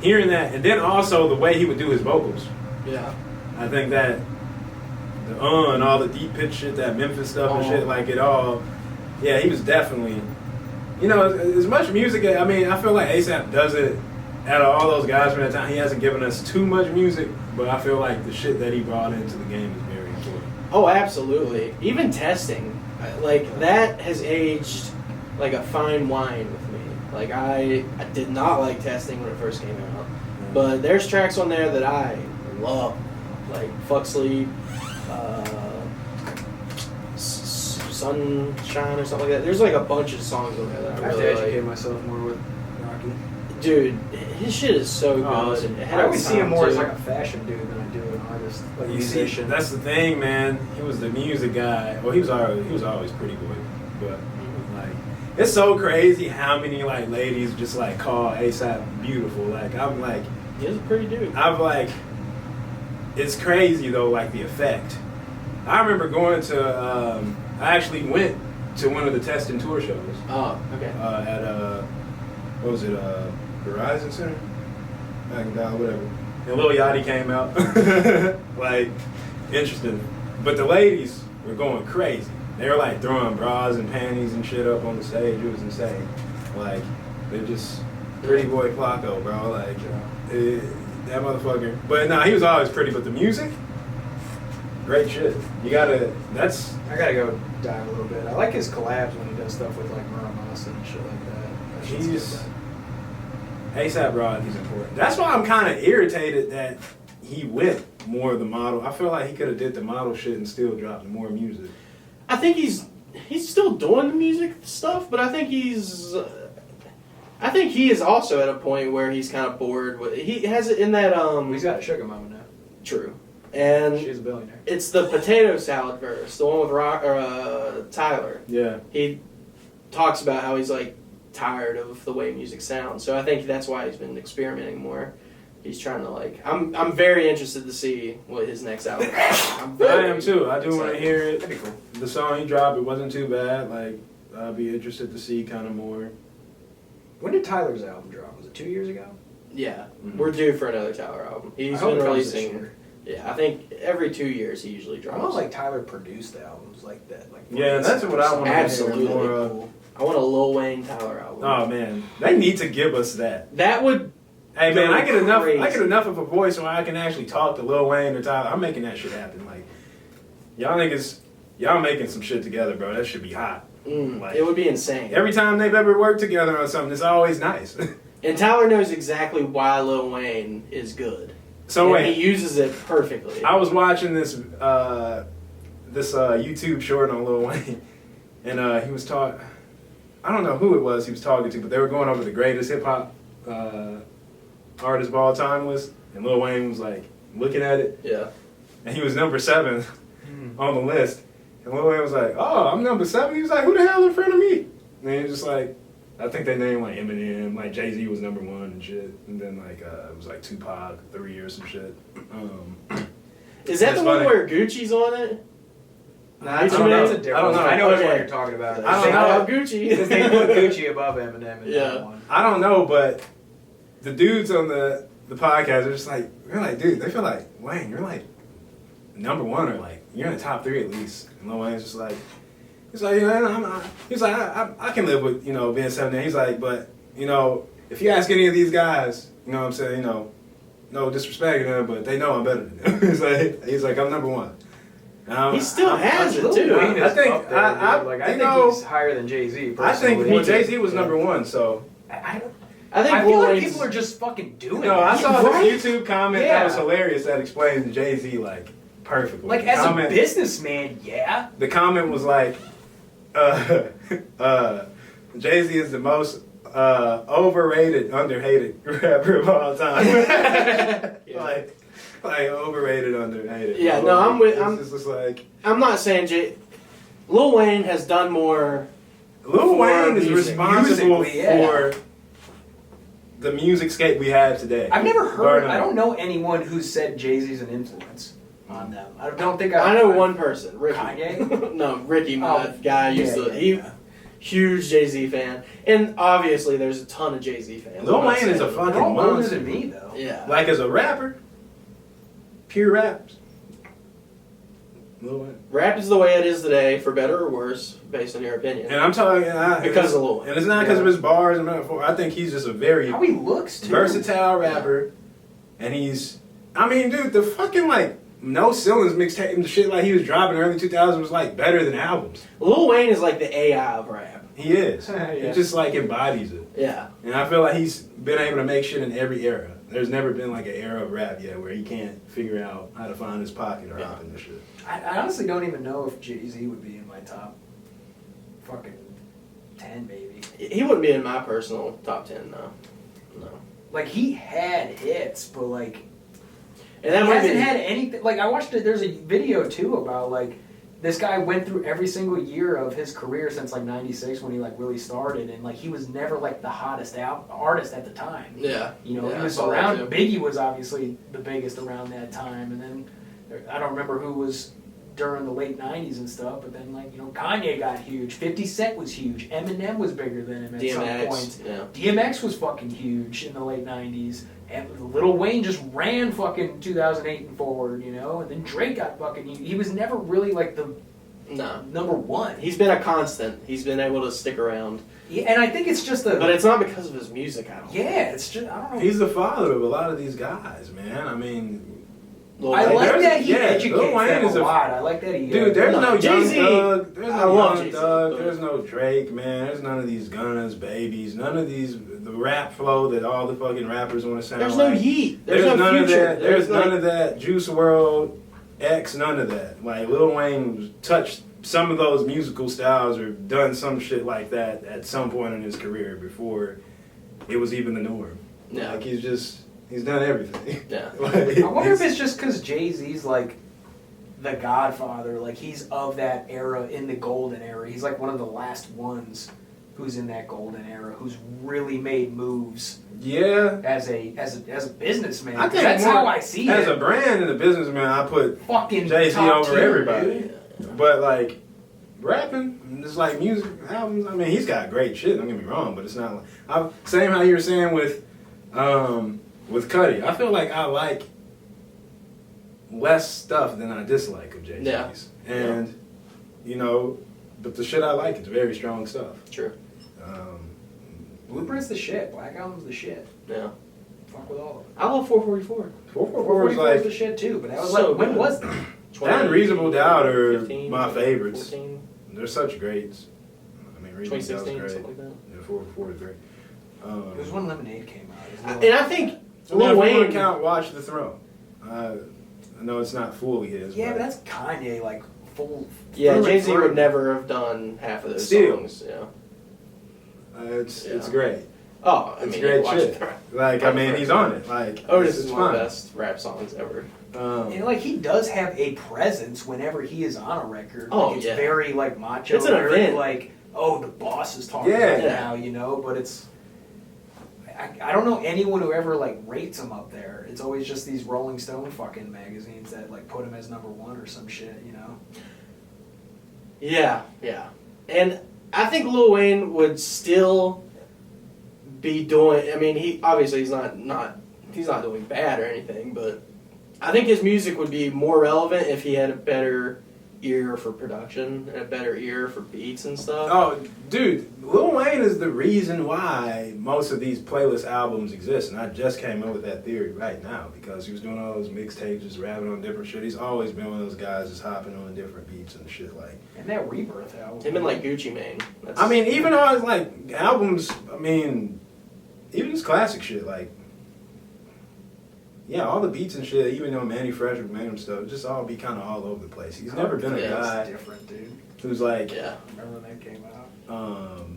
hearing that, and then also the way he would do his vocals. Yeah. I think that the and all the deep pitch shit, that Memphis stuff and shit, like it all. Yeah, he was definitely, as much music. I mean, I feel like ASAP does it. Out of all those guys from that time, he hasn't given us too much music, but I feel like the shit that he brought into the game is very important. Oh, absolutely. Even testing, like that has aged like a fine wine with me. Like I did not like testing when it first came out, but there's tracks on there that I love, like Fuck Sleep, Sunshine or something like that. There's like a bunch of songs on there that I have really to educate like. myself more with Rocky. Dude, his shit is so good. I always see him more as like a fashion dude than I do an artist, like a musician. That's the thing, man. He was the music guy. Well, he was always pretty boy, but like it's so crazy how many like ladies just like call ASAP beautiful. Like I'm like, he's a pretty dude. I'm like, it's crazy though, like the effect. I remember going to, I actually went to one of the Testing tour shows. Oh, okay. At what was it, Verizon Center? Back in Dallas, whatever. And Lil Yachty came out. Like, interesting. But the ladies were going crazy. They were like throwing bras and panties and shit up on the stage. It was insane. Like, they're just pretty boy Flacco, bro. Like, that motherfucker. But nah, he was always pretty. But the music, great shit. I gotta go dive a little bit. I like his collabs when he does stuff with like Muramas and shit like that. ASAP Rock is important. That's why I'm kind of irritated that he went more of the model. I feel like he could have did the model shit and still dropped more music. I think he's still doing the music stuff, but I think he is also at a point where he's kind of bored with. He has it in that He's got a sugar mama now. True, and she's a billionaire. It's the potato salad verse, the one with Tyler. Yeah, he talks about how he's like tired of the way music sounds, so I think that's why he's been experimenting more. He's trying to like. I'm very interested to see what his next album is. I am too. I do want to hear it. That'd be cool. The song he dropped, it wasn't too bad. Like, I'll be interested to see kind of more. When did Tyler's album drop? Was it 2 years ago? Yeah, we're due for another Tyler album. He's been releasing. Yeah, I think every 2 years he usually drops. I want like Tyler produced albums like that. Like Yeah, that's what I want to hear. Absolutely More, cool. I want a Lil Wayne Tyler album. Oh man, they need to give us that. That would. Hey man, I get crazy. enough of a voice where I can actually talk to Lil Wayne or Tyler. I'm making that shit happen. Like, y'all making some shit together, bro. That should be hot. Like, it would be insane. Every time they've ever worked together on something, it's always nice. And Tyler knows exactly why Lil Wayne is good. So and wait, he uses it perfectly. I was watching this YouTube short on Lil Wayne, and he was talking. I don't know who it was he was talking to, but they were going over the greatest hip hop artist of all time list, and Lil Wayne was like looking at it. Yeah. And he was number 7 on the list. And Lil Wayne was like, "Oh, I'm number 7." He was like, "Who the hell in front of me?" And he was just like, I think they named like Eminem, like Jay-Z was number 1 and shit. And then like it was like Tupac 3 or some shit. Is that the one where Gucci's on it? Nah, that's a different I don't know. one. I know which Okay. one you're talking about. I don't know. Gucci. Because they put Gucci above Eminem in Yeah. that one. I don't know, but the dudes on the podcast are just like, we're like, dude, they feel like, Wayne, you're like number 1 or like, you're in the top 3 at least. And Lil Wayne's just like, he's like, I can live with, being 7. He's like, but, if you ask any of these guys, you know what I'm saying, no disrespect to them, but they know I'm better than them. he's like, I'm number 1. He still has it too. I think I think he's higher than Jay-Z. I think personally. Jay-Z was number 1, so. I think I feel Lil like Wayne's- people are just fucking doing No, it. I saw Right? this YouTube comment that was hilarious that explains Jay-Z like perfectly. Like, as a businessman, yeah. The comment was like, Jay-Z is the most overrated, underhated rapper of all time. Like overrated, underhated. Yeah, no, I'm with. It's just like I'm not saying Lil Wayne has done more. Lil Wayne is music. responsible Musically, yeah. for the music scape we have today. I've never heard. Burn I Up. don't know anyone who said Jay-Z's an influence on them. I don't think I know one person, Ricky. Kanye? No, Ricky, my guy used to. Yeah. Huge Jay-Z fan, and obviously there's a ton of Jay-Z fans. Lil I'm not Wayne is saying- a fucking They're all older monster. than me, though. Yeah. Like as a rapper, pure raps. Lil Wayne. Rap is the way it is today, for better or worse, based on your opinion. And I'm talking Because of Lil Wayne. And it's not because of his bars and metaphor. I think he's just a very How he looks, too. versatile rapper, and he's. I mean, dude, the fucking like No Ceilings mixtape and the shit like he was dropping in the early 2000s was like better than albums. Lil Wayne is like the AI of rap. He is. Yeah. He just like embodies it. Yeah. And I feel like he's been able to make shit in every era. There's never been like an era of rap yet where he can't figure out how to find his pocket or hop in this shit. I honestly don't even know if Jay-Z would be in my top fucking 10, maybe. He wouldn't be in my personal top 10, no. No. Like, he had hits, but, like, And that he might hasn't be, had anything. Like, I watched it, there's a video, too, about, like, this guy went through every single year of his career since, like, 96 when he, like, really started, and, like, he was never, like, the hottest artist at the time. Yeah. You know, Yeah, he I was saw that around. too. Biggie was obviously the biggest around that time, and then I don't remember who was during the late '90s and stuff. But then, like, Kanye got huge. 50 Cent was huge. Eminem was bigger than him at some point. DMX, yeah. DMX was fucking huge in the late '90s, and Lil Wayne just ran fucking 2008 and forward, And then Drake got fucking. He was never really like the No. number one. He's been a constant. He's been able to stick around. Yeah, and I think it's just But it's not because of his music, I don't yeah, it's just I don't know. He's the father of a lot of these guys, man. I mean, Lil I Wayne. like there's- that he yeah, educates Lil Wayne them is a a- lot. I like that he. dude, there's no Jay-Z, Young Thug, there's I no love Young Jay-Z, Thug, but- there's no Drake, man. There's none of these Gunnas, Babies, none of these the rap flow that all the fucking rappers want to sound There's like. no Yeet. There's no none Future. of that. There's like, none of that. Juice WRLD, X, none of that. Like Lil Wayne touched some of those musical styles or done some shit like that at some point in his career before it was even the norm. Yeah. Like he's done everything. Yeah. Like, I wonder if it's just because Jay-Z's like the Godfather, like he's of that era in the golden era. He's like one of the last ones who's in that golden era, who's really made moves yeah. as a businessman. I think that's more how I see as it. a brand and a businessman, I put Fucking Jay-Z top over tier, everybody. dude. But like rapping, just like music albums. I mean, he's got great shit. Don't get me wrong, but it's not like same how you were saying with Cudi. I feel like I like less stuff than I dislike of Jay-Z's, Yeah. and but the shit I like, it's very strong stuff. True. Blueprint's the shit. Black Album's the shit. Yeah. Fuck with all of them. I love 444. 444 is 444 is like the shit too, but that was So like when good. was that? that and Reasonable Doubt are 15, my favorites. 14, They're such greats. I mean, Reasonable Doubt's 2016, great. something like that. Yeah, 444 is great. It was when Lemonade came out. It was a And little- I think So now Lil if you want Wayne. to count Watch the Throne. I know it's not fully his. yeah, but that's Kanye like full. Yeah, through and Jay-Z through. would never have done half of those Still. songs. Yeah. It's great. Oh, I It's mean, great watch shit. it. Like, I mean, he's on it. Like, Otis it's is one of fun. the best rap songs ever. And like he does have a presence whenever he is on a record. Oh, Like, it's yeah. very like macho. It's an very, event. like, oh, the boss is talking Yeah. right now, you know. But it's I don't know anyone who ever like rates him up there. It's always just these Rolling Stone fucking magazines that like put him as number one or some shit, you know. Yeah, yeah. And I think Lil Wayne would still be doing. I mean, he's not doing bad or anything, but I think his music would be more relevant if he had a better ear for production and a better ear for beats and stuff. Oh, dude, Lil Wayne is the reason why most of these playlist albums exist, and I just came up with that theory right now because he was doing all those mixtapes, just rapping on different shit. He's always been one of those guys just hopping on different beats and shit like. And that Rebirth album. Him and like Gucci Mane. I mean, even on his like albums, I mean, even his classic shit, like, yeah, all the beats and shit, even though Manny Fresh would make him stuff, just all be kind of all over the place. He's never been a guy It's different, dude. who's like, Yeah. Remember when that came out?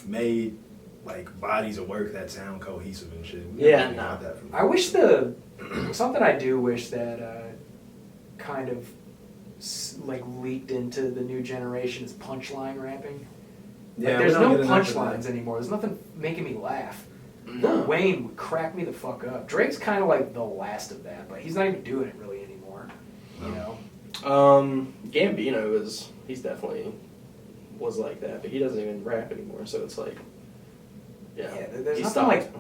made like bodies of work that sound cohesive and shit. We Yeah, never no. got that from I wish something I do wish that kind of like leaked into the new generation is punchline rapping. Like, there's we don't no get enough of punchlines that. anymore. There's nothing making me laugh. No. Lil Wayne would crack me the fuck up. Drake's kind of like the last of that, but he's not even doing it really anymore. You know? Gambino he's definitely was like that, but he doesn't even rap anymore, so it's like, yeah, There's he nothing stopped. like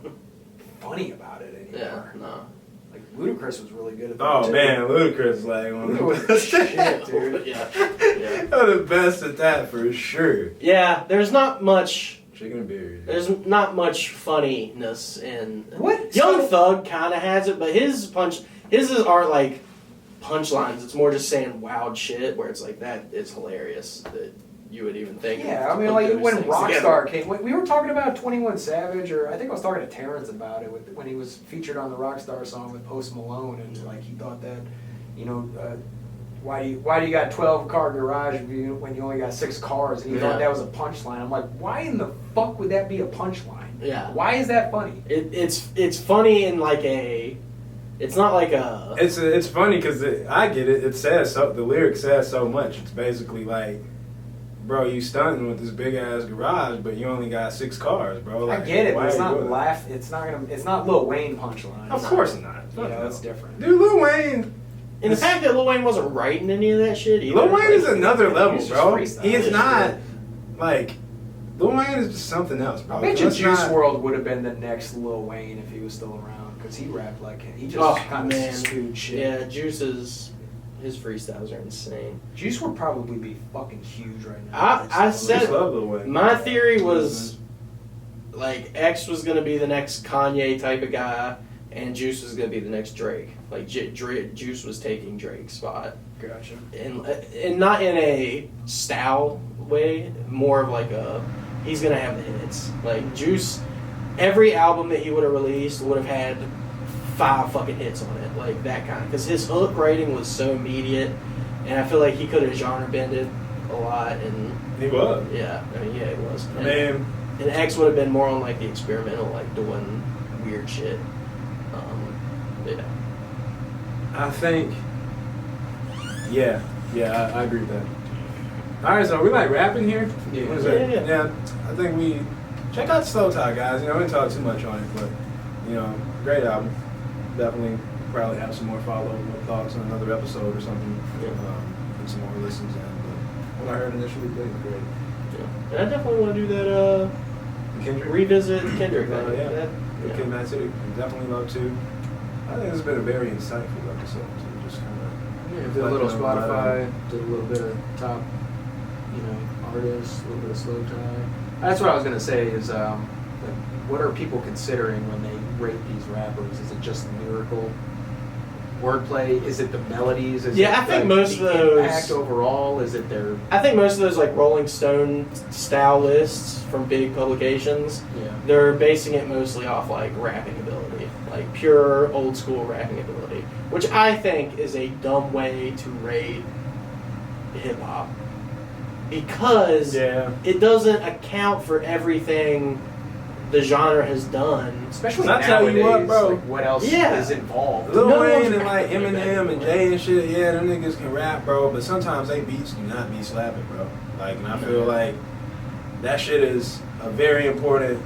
funny about it Yeah, anymore. no. Like Ludacris was really good at that. Oh too. man, Ludacris is like one of the Ludacris was best. shit, dude. Yeah. One of the best at that for sure. Yeah, there's not much Chicken and beer. There's not much funniness in What? Young So- Thug kind of has it, but his aren't like punchlines. It's more just saying wild shit where it's like that. It's hilarious that you would even think. Yeah, of I mean, like those when things Rockstar together. came, we were talking about 21 Savage, or I think I was talking to Terrence about it when he was featured on the Rockstar song with Post Malone, and like he thought that, you know, why do you got 12-car garage when you only got 6 cars, and he thought that was a punchline. I'm like, why in the fuck would that be a punchline? Yeah. Why is that funny? It's funny in like a. It's not like a. It's funny because I get it. It says so. The lyric says so much. It's basically like, bro, you stunting with this big ass garage, but you only got 6 cars, bro. Like, I get it, why but it's are you not doing laugh. It's not Lil Wayne punchline. that? Of course not. You know, it's different. Dude, Lil Wayne. And the fact that Lil Wayne wasn't writing any of that shit either. Lil Wayne is like, another level, he's just bro. freestyle. He is Yeah, not like Lil Wayne is just something else, bro. I bet you Let's Juice not- WRLD would have been the next Lil Wayne if he was still around, because he rapped like he just Oh, kind of man. spewed shit. Yeah, his freestyles are insane. Juice would probably be fucking huge right now. I I said just love Lil Wayne. my theory was like X was gonna be the next Kanye type of guy, and Juice was gonna be the next Drake. Like Juice was taking Drake's spot, Gotcha. and not in a style way, more of like he's gonna have the hits. Like Juice, every album that he would have released would have had 5 fucking hits on it, like that kind of. Because his hook rating was so immediate, and I feel like he could have genre bended a lot. And He was. yeah, I mean, yeah, it was. I mean, And X would have been more on like the experimental, like doing weird shit. Yeah. I think. Yeah, I agree with that. All right, so we like rapping here. Yeah. What is that? Yeah. Yeah, I think we check out Slowthai, guys. You know, we didn't talk too much on it, but you know, great album. Definitely, probably have some more follow-up thoughts on another episode or something. Yeah. And some more listens. And what I heard initially, great. And I definitely want to do that. Kendrick. Revisit Kendrick. Yeah. That, Good Kid, Mad City. Definitely love to. I think this has been a very insightful episode. So just kind of. Yeah, did a little Spotify, did a little bit of top, artists, a little bit of Slowthai. That's what I was gonna say is, like, what are people considering when they rate these rappers? Is it just lyrical wordplay? Is it the melodies? Is Yeah, it I think the most of those- impact overall? Is it their I think most of those like Rolling Stone style lists from big publications, yeah? they're basing it mostly off like rapping ability, like pure old school rapping ability, which I think is a dumb way to rate hip hop because Yeah. it doesn't account for everything the genre has done. Especially I'll tell you nowadays, what, bro. like, what else Yeah. is involved? Lil No Wayne one's and like rapping back Eminem and then. Jay and shit, yeah, them niggas can rap, bro, but sometimes they beats do not be slapping, bro. Like, and I feel like that shit is a very important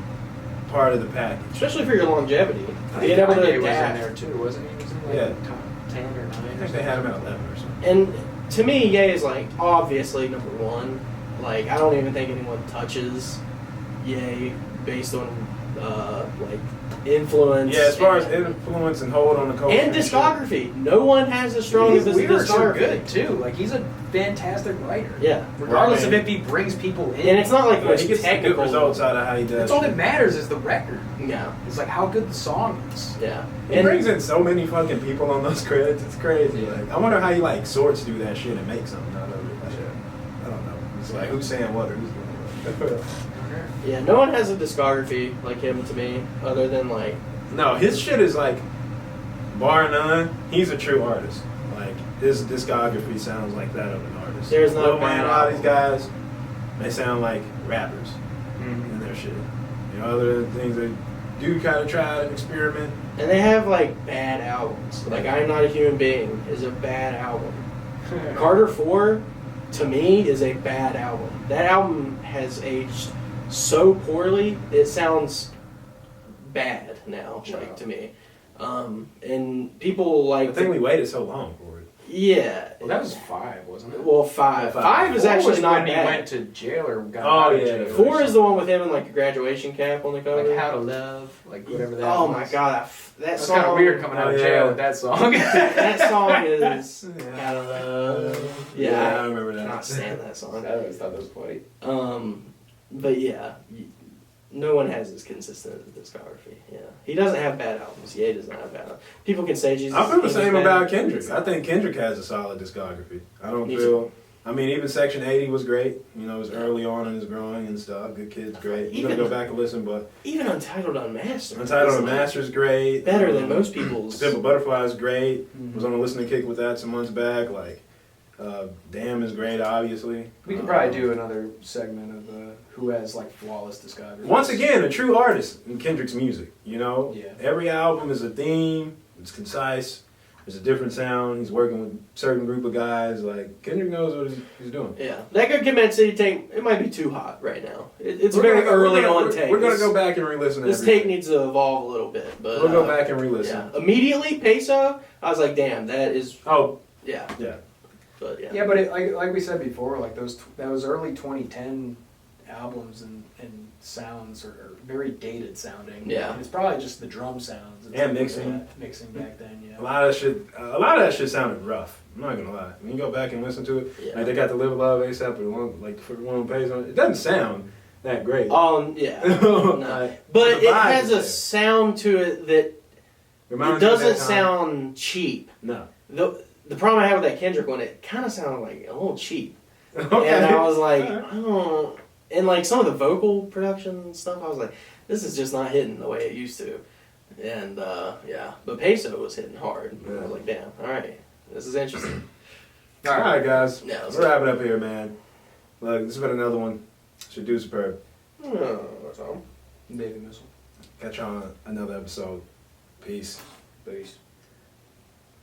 part of the package. Especially for your longevity. I Being think able to Kanye was in adapt. there too, wasn't he? Was in like Yeah. top 10 or 9 I or think they had him at 11 or something. And to me, Ye is like obviously number one. Like I don't even think anyone touches Ye based on like influence. Yeah, as far as and, influence and hold on the culture. and discography. No one has as strong as His this lyrics are discography. good too. Like he's a fantastic writer. Yeah. Regardless Right. of if he brings people in. And it's not like Yeah, much he gets the good technical results out of how he does. That's all shit. that matters is the record. Yeah. It's like how good the song is. Yeah. He brings in so many fucking people on those credits. It's crazy. Like, I wonder how he like sorts through that shit and makes something out of it. Like, I don't know. It's like who's saying what or who's doing what. Yeah, no one has a discography like him to me, other than like No, his shit is like, bar none, he's a true artist. Like his discography sounds like that of an artist. There's not a Lil Wayne, bad a lot of these album. guys, they sound like rappers in their shit. You know, other than things they do kind of try to experiment. and they have like bad albums. Like I'm Not a Human Being is a bad album. Carter 4 to me is a bad album. That album has aged so poorly, it sounds bad now, like to me. And people I like think we waited so long for it. yeah. Well, that was 5, wasn't it? Well, five. Five. Five is 4 actually was not when he bad. went to jail or got Oh, out of yeah. jail. 4 is the one with him in like a graduation cap on the cover. like How to Love, like whatever that. Oh was. my god, that That's song. kind of weird coming out of Oh, jail yeah. with that song. That song is Yeah. I don't know. Yeah, Yeah, I remember I that. cannot stand that song. I always thought that was funny. But yeah, no one has as consistent a discography. Yeah, he doesn't have bad albums. Ye does not have bad albums. People can say Jesus. I feel the is same bad. about Kendrick. I think Kendrick has a solid discography. I don't Me feel. too. I mean, even Section 80 was great. You know, it was early on in his growing and stuff. Good Kid's great. You're gonna go back and listen, but Even Untitled Unmastered. Untitled is, like, Unmastered's great. better than most people's. Simple Butterfly is great. Mhm. Was on a listening kick with that some months back. Like, Damn is great, obviously. We could probably do another segment of who has like flawless discography. Once again, a true artist in Kendrick's music. You know, Yeah. every album is a theme. It's concise. There's a different sound. He's working with a certain group of guys. Like Kendrick knows what he's doing. Yeah, that Good Kid, Mad City take it might be too hot right now. It's We're very gonna- early we're gonna- on take. We're gonna go back and re-listen to This everything. take needs to evolve a little bit, but We'll go back and re-listen. Yeah, immediately Peso. I was like, damn, that is Oh, yeah, yeah. but yeah. Yeah, but like we said before, like those early 2010 albums and sounds are very dated sounding. Yeah. And it's probably just the drum sounds And mixing. mixing back then. Yeah. A lot of that shit sounded rough. I'm not gonna lie. When you go back and listen to it, Yeah. like they got the Live Love ASAP, but one like for one pays on it doesn't sound that great. Yeah, Like, no. But the it vibe has is a there. sound to it that Reminds it me of that doesn't time. sound cheap. No. The problem I have with that Kendrick one, it kind of sounded like a little cheap. Okay. And I was like, Alright. I don't. And like some of the vocal production and stuff, I was like, this is just not hitting the way it used to. And yeah, but Peso was hitting hard. I was like, damn, all right, this is interesting. All right, guys. Yeah, let's We're wrapping up here, man. Look, this has been another one. Should do superb. So. Navy missile. Catch you on another episode. Peace. Peace.